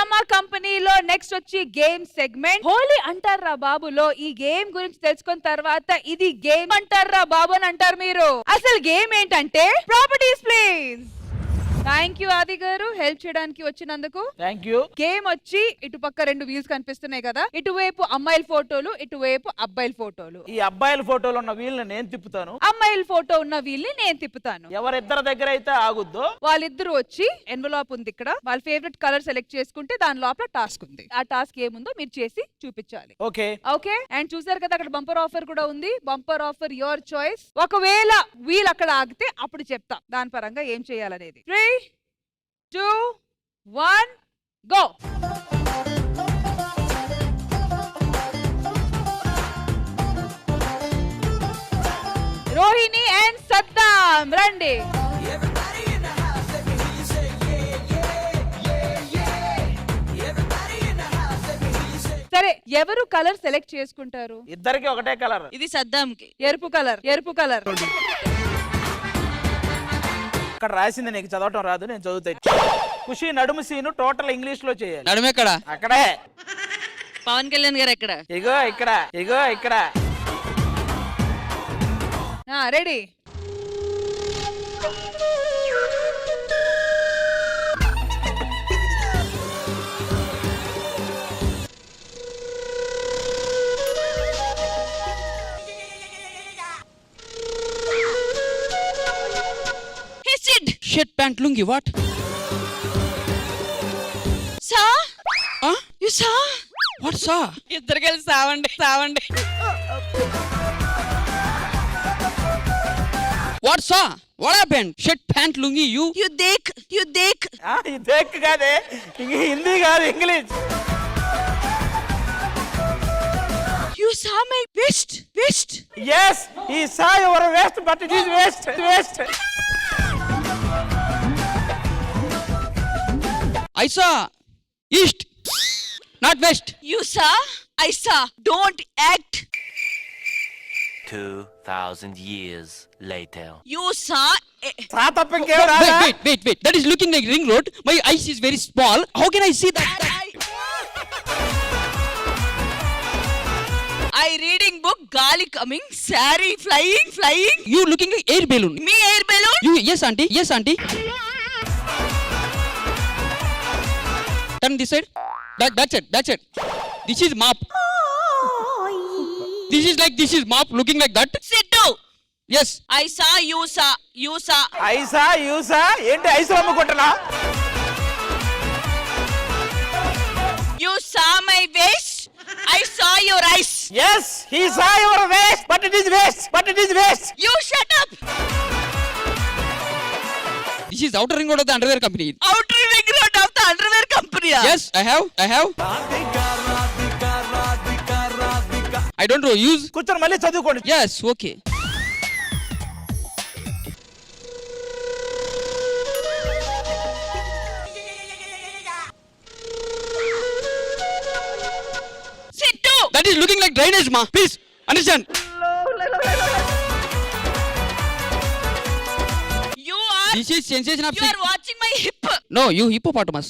Drama కంపెనీలో next వచ్చి game segment Holi అంటారా బాబులో ఈ గేమ్ గురించి తెలుసుకున్న తర్వాత ఇది గేమ్ అంటారా బాబు అని అంటారు మీరు. అసలు గేమ్ ఏంటంటే ప్రాపర్టీస్ ప్లీజ్. థ్యాంక్ యూ ఆది గారు హెల్ప్ చేయడానికి వచ్చినందుకు. Thank you. గేమ్ వచ్చి ఇటుపక్క 2 వీల్స్ కనిపిస్తున్నాయి కదా, ఇటువైపు అమ్మాయిల ఫోటోలు, ఇటువైపు అబ్బాయిల ఫోటోలు. ఈ అబ్బాయిల ఫోటోలు ఉన్న వీల్ని నేను తిప్పుతాను, అమ్మాయిల ఫోటో ఉన్న వీల్ని నేను తిప్పుతాను. ఎవరిద్దరి దగ్గర అయితే ఆగుద్దో వాళ్ళిద్దరు వచ్చి ఎన్వలాప్ ఉంది ఇక్కడ, వాళ్ళ ఫేవరెట్ కలర్ సెలెక్ట్ చేసుకుంటే దాని లోపల టాస్క్ ఉంది. ఆ టాస్క్ ఏముందో మీరు చేసి చూపించాలి. Okay okay. అండ్ చూసారు కదా అక్కడ బంపర్ ఆఫర్ కూడా ఉంది. Bumper offer your choice. ఒకవేళ వీల్ అక్కడ ఆగితే అప్పుడు చెప్తా దాని పరంగా ఏం చేయాలనేది. 3, 2, 1 గో. రోహిణి అండ్ సద్దాం రండి. సరే ఎవరు కలర్ సెలెక్ట్ చేసుకుంటారు? ఇద్దరికి ఒకటే కలర్. ఇది సద్దాంకి ఎరుపు కలర్. ఎరుపు కలర్ అక్కడ రాసింది నీకు చదవటం రాదు, నేను చదువుతాయి. ఖుషి నడుము సీను టోటల్ ఇంగ్లీష్ లో చేయాలి. నడుము ఎక్కడ? అక్కడే. పవన్ కళ్యాణ్ గారు ఎక్కడ? ఇగో ఇక్కడ, ఇగో ఇక్కడ. Ready. Shirt pant lungi what? Saw? Huh? You saw? What saw? ఇద్దరు కలిసి సావండి సావండి. What saw? What happened? Shirt pant lungi you? You దేక్ ఈ దేక్ కాదే, హిందీ కాదు English. You saw my waist. Yes, he saw your waist, but it is waist. I saw east, not west. You saw? I saw. Don't act. 2,000 years later. You saw. సా తప్ప ఇంకేం రాదా? Wait. That is looking like ring road. My eyes is very small. How can I see that? I reading book. Gali coming. Saree flying. You looking like air balloon. Me air balloon. You yes auntie. Turn this side. That's it. This is mop. This is mop looking like that. Sit down. Yes. I saw. You saw. ఐసా యూసా ఏంటి ice అమ్ముకుంటున్నా? You saw my waist. I saw your eyes. Yes, he saw your waist, but it is waist. You shut up. This is outer ring road of the underwear company. Outer ring road of the underwear company. Yes, I have. I don't know. Use. కూర్చొని మళ్ళీ చదువుకోండి. Yes, okay. Sit down. That is looking like drainage, ma. Please understand. You are. This is sensation of. You are watching my hip. No, you hippopotamus.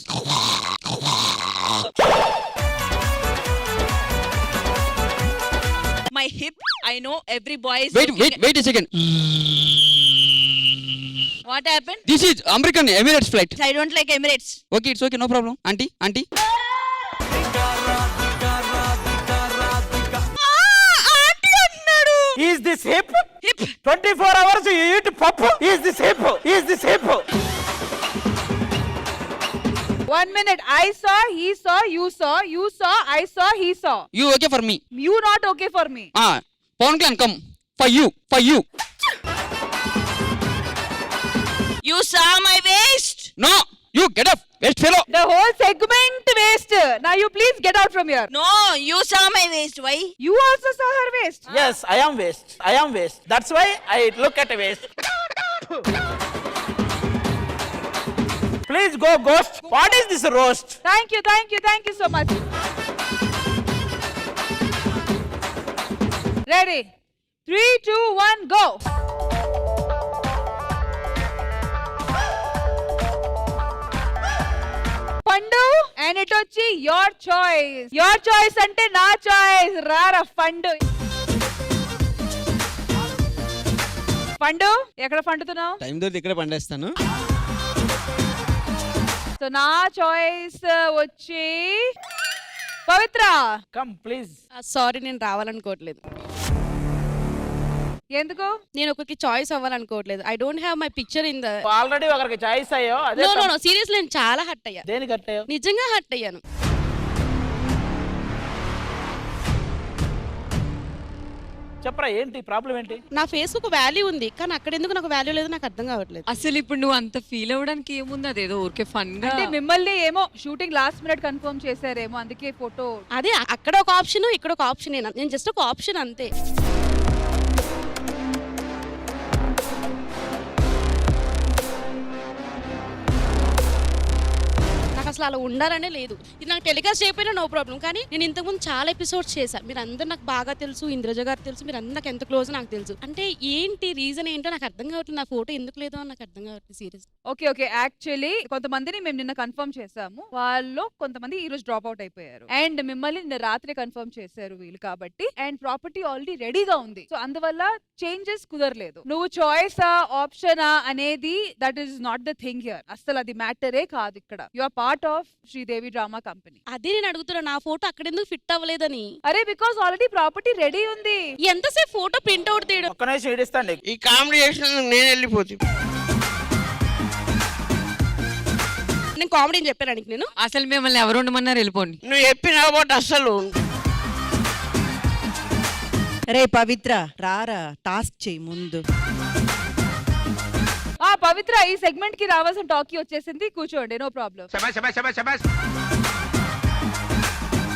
My hip. I know every boy is. Wait a second. What happened? This is American Emirates flight. I don't like Emirates. Okay, it's okay, no problem. Auntie. Auntie అన్నాడు. Is this hip? Hip. 24 hours you eat పప్పు. Is this hip? 1 minute. I saw, he saw, you saw, I saw, he saw. You okay for me? You not okay for me. Pawan Clan come. For you. You saw my waist. No, you get up. Waste fellow. The whole segment waste. Now you please get out from here. No, you saw my waist. Why? You also saw her waist. Yes, I am waist. That's why I look at a waist. Please go ghost. What is this roast? Thank you so much. Ready? 3, 2, 1 go. పండు and ఇటు వచ్చి your choice అంటే నా choice రారా పండు. పండు ఎక్కడ పండుతున్నావు? Time దొరికి ఇక్కడ పండేస్తాను. సో నా చాయిస్ వచ్చి పవిత్ర. Come please. సారీ, నేను రావాలనుకోవట్లేదు. ఎందుకు? నేను ఒకరికి చాయిస్ అవ్వాలనుకోవట్లేదు. I don't have my picture in the. Already ఒకరికి చాయిస్ అయ్యో. అదే నో సీరియస్లీ నేను చాలా హర్ట్ అయ్యా. దేనికి హర్ట్ అయ్యో? నిజంగా హర్ట్ అయ్యాను. చెప్పరా ఏంటి ప్రాబ్లం ఏంటి? నా ఫేస్ ఒక వాల్యూ ఉంది, కానీ అక్కడ ఎందుకు నాకు వాల్యూ లేదు నాకు అర్థం కావట్లేదు. అసలు ఇప్పుడు నువ్వు అంత ఫీల్ అవ్వడానికి ఏముంది? అదేదో ఊరికే ఫన్ గా. అంటే మిమ్మల్ని ఏమో షూటింగ్ లాస్ట్ మినిట్ కన్ఫర్మ్ చేశారేమో, అందుకే ఫోటో. అదే అక్కడ ఒక ఆప్షన్, ఇక్కడ ఒక ఆప్షన్. నేను జస్ట్ ఒక ఆప్షన్ అంతే. నాకు అసలు అలా ఉండాలనే లేదు. ఇది నాకు టెలికాస్ట్ చేయకపోయినా నో ప్రాబ్లం, కానీ నేను ఇంతకుముందు చాలా ఎపిసోడ్స్ చేశాను. మీరు అందరు నాకు బాగా తెలుసు, ఇంద్రజ గారు తెలుసు, మీరు అందరు నాకు ఎంత క్లోజ్ నాకు తెలుసు. అంటే ఏంటి రీజన్ ఏంటో నాకు అర్థం కావట్లేదు. నా ఫోటో ఎందుకు లేదో అని నాకు అర్థం కావట్లేదు సీరియస్. ఓకే యాక్చువల్లీ కొంతమందిని మేము నిన్న కన్ఫర్మ్ చేసాము, వాళ్ళు కొంతమంది ఈ రోజు డ్రాప్ అవుట్ అయిపోయారు అండ్ మిమ్మల్ని నిన్న రాత్రి కన్ఫర్మ్ చేశారు వీళ్ళు కాబట్టి. అండ్ ప్రాపర్టీ ఆల్రెడీ రెడీగా ఉంది, సో అందువల్ల చేంజెస్ కుదరలేదు. నువ్వు చాయిసా ఆప్షనా అనేది that is not the thing here. అసలు అది మ్యాటరే కాదు ఇక్కడ. You are part of Sridevi drama company. అదే నేను అడుగుతున్నా, నా ఫోటో అక్కడ ఎందుకు ఫిట్ అవ్వలేదని. అరే బికాస్ ఆల్రెడీ ప్రాపర్టీ రెడీ ఉంది. ఎంతసేపు ఫోటో ప్రింట్ అవుట్ తీయడం. ఒక్క నిమిషం ఏడిస్తాండి. ఈ కామెడీ చేసిన నేను వెళ్ళిపోతుంది. నేను కామెడీ చెప్పాను నేను. అసలు మిమ్మల్ని ఎవరు ఉండమన్నారు? వెళ్ళిపోండి. నువ్వు చెప్పినావు బట్ అస్సలు. రే పవిత్ర రారా, టాస్క్ చేయి ముందు. పవిత్ర ఈ సెగ్మెంట్ కి రావాల్సిన టాకీ వచ్చేసింది, కూర్చోండి, నో ప్రాబ్లం.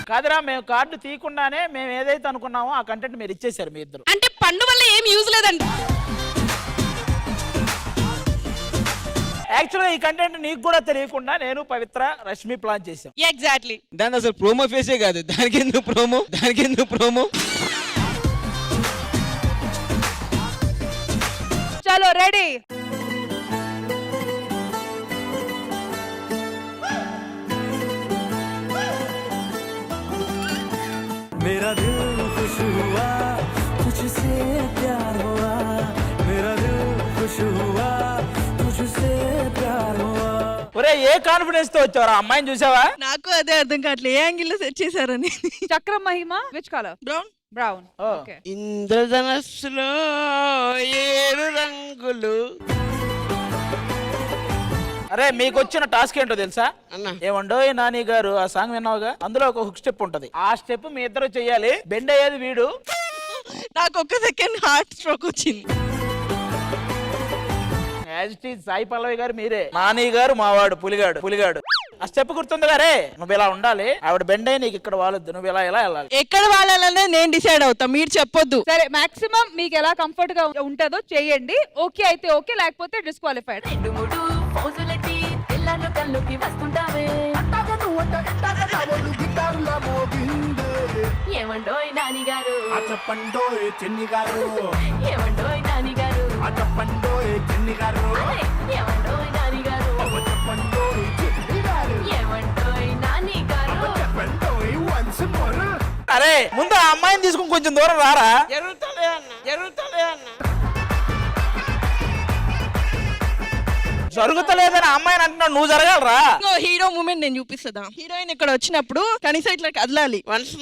కాదురా, మేము కార్డు తీయకుండానే మేము ఏదైతే అనుకున్నామో ఆ కంటెంట్ మీరు ఇచ్చేసారు మీ ఇద్దరు. అంటే పండు వల్ల ఏం యూజ్ లేదండి. యాక్చువల్గా ఈ కంటెంట్ నీకు కూడా తెలియకుండా నేను పవిత్ర రష్మి ప్లాన్ చేశాం. ఎగ్జాక్ట్లీ. దాని అసలు ప్రోమో ఫేసే కాదు, దానికి ఎందుకు ప్రోమో. చలో రెడీ. मेरा दिल खुश हुआ तुझसे प्यार हुआ मेरा दिल खुश हुआ तुझसे प्यार हुआ. ఒరే ఏ కాన్ఫిడెన్స్ తో వచ్చావరా? అమ్మాయిని చూసావా? నాకు అదే అర్థం కావట్లేదు, ఏ యాంగిల్ లో సెట్ చేశారని. చక్రం మహిమ విచ్ కలర్? బ్రౌన్. ఓకే. ఇంద్రధనస్సులో 7 రంగులు. అరే మీకు వచ్చిన టాస్క్ ఏంటో తెలుసా? అన్న ఏమండోయ్ నాని గారు, ఆ సాంగ్ విన్నావుగా? అందులో ఒక హుక్ స్టెప్ ఉంటది. ఆ స్టెప్ మీ ఇద్దరు చెయ్యాలి. బెండ్ అయ్యేది వీడు. నాకు ఒక్క సెకండ్ హార్ట్ స్ట్రోక్ వచ్చింది. As it is Sai Pallavi గారు మీరే, నాని గారు మావాడు పులిగాడు. ఆ స్టెప్ గుర్తుంది గారే. నువ్వు ఇలా ఉండాలి, ఆవిడ బెండ్ అయ్యి నీకు ఇక్కడ వాళ్ళొద్దు, నువ్వు ఇలా వెళ్ళాలి. ఎక్కడ వాళ్ళనే నేను డిసైడ్ అవుతా, మీరు చెప్పొద్దు. సరే మాక్సిమం మీకు ఎలా కంఫర్ట్ గా ఉంటుందో చేయండి. ఓకే అయితే ఓకే, లేకపోతే డిస్క్వాలిఫైడ్. ఏమండోయ్ నాని గారు, అచ్చప్పండోయ్ చిన్ని గారు, ఏమండోయ్ నాని గారు, అచ్చప్పండోయ్ చిన్ని గారు, ఏమండోయ్ నాని గారు, అచ్చప్పండోయ్ చిన్ని గారు, ఏమండోయ్ నాని గారు. అచ్చప్పండోయ్ వన్స్ మోర్. అరే ముందు ఆ అమ్మాయిని తీసుకుని కొంచెం దూరం రారా. జరుగుతలే అన్న. జరుగుతలేదని ఆ అమ్మాయిని అంటున్నాడు, నువ్వు జరగాలరా. హీరో మూమెంట్ నేను చూపిస్తుందా? హీరోయిన్ ఇక్కడ వచ్చినప్పుడు కనీసం ఇట్లా కదలాలి. Once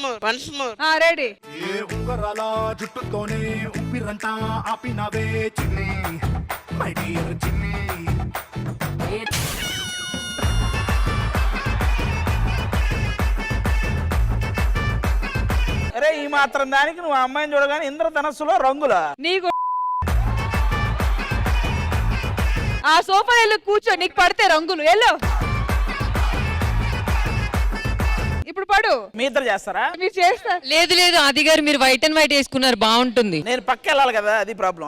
more. రెడీ. ఏ ఉంగరాల జుట్టుతోనే ఉప్పిరంతా ఆపినవే చిన్ని, మై డియర్ చిన్ని. అరే ఈ మాత్రం దానికి నువ్వు ఆ అమ్మాయిని చూడగానే ఇంద్రధనస్సులో రంగులా? నీకు ఆ సోఫా వెళ్ళి కూర్చో, నీకు పడితే రంగులు ఎల్లో. ఇప్పుడు పడు. మీ ఇద్దరు చేస్తారా? మీరు చేస్తారు. లేదు ఆది గారు, మీరు వైట్ అండ్ వైట్ వేసుకున్నారు, బాగుంటుంది. నేను పక్క వెళ్ళాలి కదా, అది ప్రాబ్లం.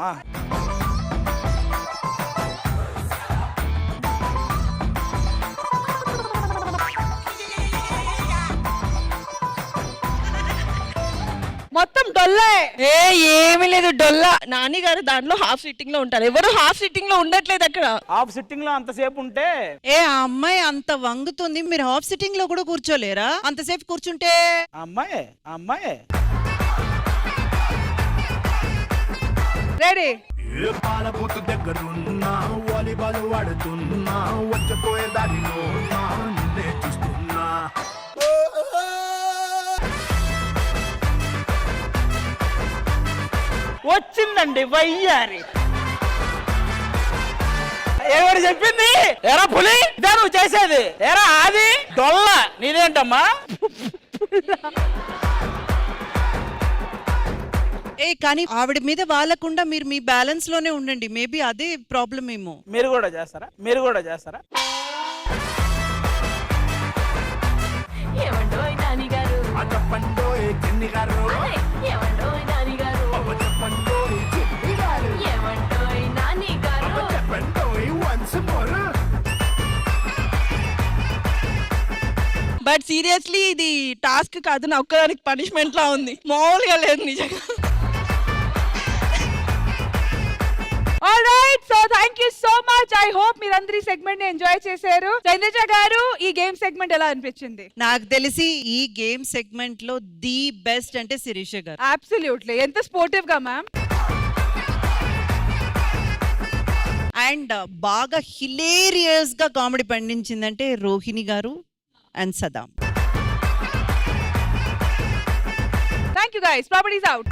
మొత్తం డొల్లే. ఏమీ లేదు డొల్లా. నాని గారు దాంట్లో హాఫ్ సిట్టింగ్ లో ఉంటారు. ఎవరు హాఫ్ సిట్టింగ్ లో ఉండట్లేదు అక్కడ. హాఫ్ సిట్టింగ్ లో అంతసేపు ఉంటే ఏ ఆ అమ్మాయి అంత వంగుతుంది, మీరు హాఫ్ సిట్టింగ్ లో కూడా కూర్చోలేరా? అంతసేపు కూర్చుంటే ఆ అమ్మాయి రెడీ. ఏ పాల బూతు దగ్గరున్నా వాలీబాల్ ఆడుతున్నా వచ్చపోయే దారిలో నిన్నే చూస్తున్నా. వచ్చిందండి వయ్యారి. ఎవరు చెప్పింది? ఎరా పులి ఇదా నువ్వు చేసేది? ఎరా అది డొల్ల నీదేంటమ్మా? ఏ కానీ ఆవిడ మీద వాళ్ళకుండా మీరు మీ బ్యాలెన్స్ లోనే ఉండండి. మేబీ అదే ప్రాబ్లం ఏమో. మీరు కూడా చేస్తారా? అట పండోయ్ చిన్ని గారు అవ్వ చెప్పండోయ్ చిన్ని గారు అవ్వ చెప్పండోయ్ once more. బట్ సీరియస్లీ ఇది టాస్క్ కాదు, నా ఒక్కదానికి పనిష్మెంట్ లా ఉంది. మామూలుగా లేదు నిజంగా. All right, so thank you so much. I hope మీరందరూ ఈ సెగ్మెంట్ ని ఎంజాయ్ చేశారు. చంద్రజ గారు, ఈ గేమ్ సెగ్మెంట్ ఎలా అనిపించింది? నాకు తెలిసి ఈ గేమ్ సెగ్మెంట్ లో ది బెస్ట్ అంటే శిరీష గారు. అబ్సల్యూట్లీ. ఎంత స్పోర్టివ్ గా మ్యామ్. అండ్ బాగా హిలేరియస్ గా కామెడీ పండించిందంటే రోహిణి గారు and Saddam. Thank you guys. Properties out.